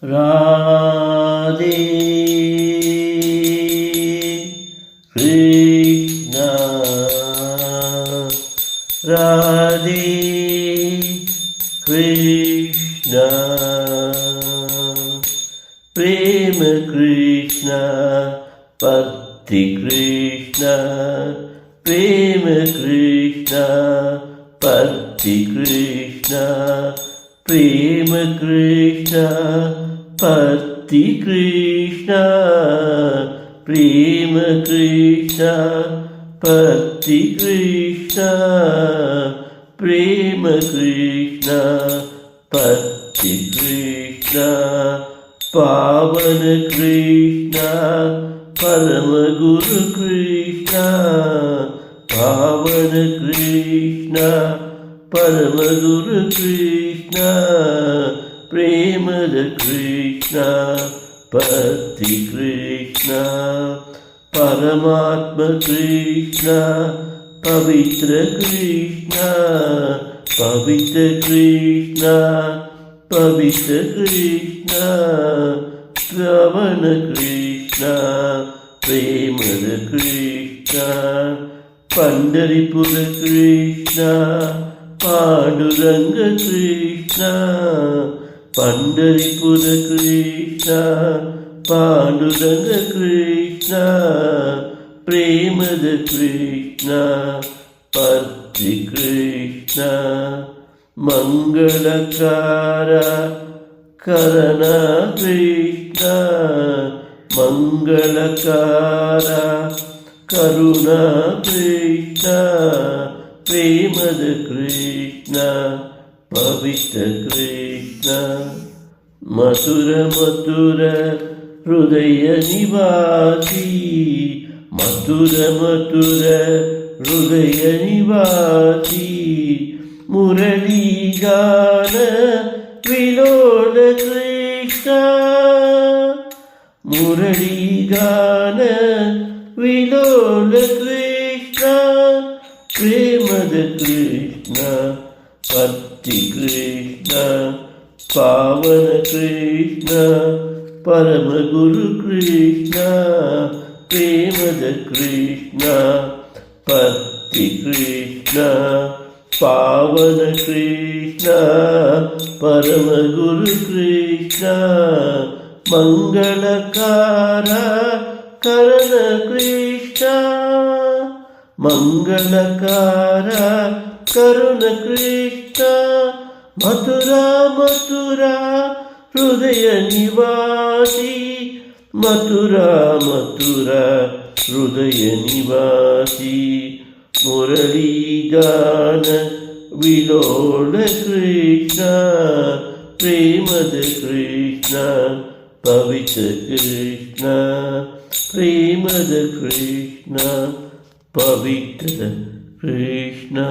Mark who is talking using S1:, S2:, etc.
S1: राधे कृष्ण राधे कृष्ण प्रेम कृष्ण भक्ति कृष्ण प्रेम कृष्ण भक्ति कृष्ण प्रेम कृष्ण भक्ति कृष्ण प्रेम कृष्ण भक्ति कृष्ण प्रेम कृष्ण भक्ति कृष्ण पावन कृष्ण परम गुरु कृष्ण पावन कृष्ण परम गुरु कृष्ण प्रेमद कृष्ण भक्ति कृष्ण परमात्म कृष्ण पवित्र कृष्ण पवित्र कृष्ण पवित्र कृष्ण श्रवण कृष्ण प्रेमद कृष्ण पंढरीपुर कृष्ण पांडुरंग कृष्ण पंढरीपुर कृष्ण पांडुरंग कृष्ण प्रेमद कृष्ण भक्ति कृष्ण मंगलकार करण कृष्ण मंगलकार करुणा कृष्ण प्रेमद कृष्ण पवित्र कृष्ण मधुर मधुर हृदय निवासी मधुर मधुर हृदय निवासी मुरली गान विलोल कृष्ण मुरली गान विलोल कृष्ण प्रेमद कृष्ण भक्ति कृष्ण पावन कृष्ण परम गुरु कृष्ण प्रेमद कृष्ण भक्ति कृष्ण पावन कृष्ण परम गुरु कृष्ण मंगलकार करण कृष्ण मंगलकार करुण कृष्ण मथुरा मथुरा हृदय निवासी मथुरा मथुरा हृदय निवासी मुरली गान विलोल कृष्ण प्रेमद कृष्ण पवित्र कृष्ण प्रेमद कृष्ण पवित्र कृष्ण।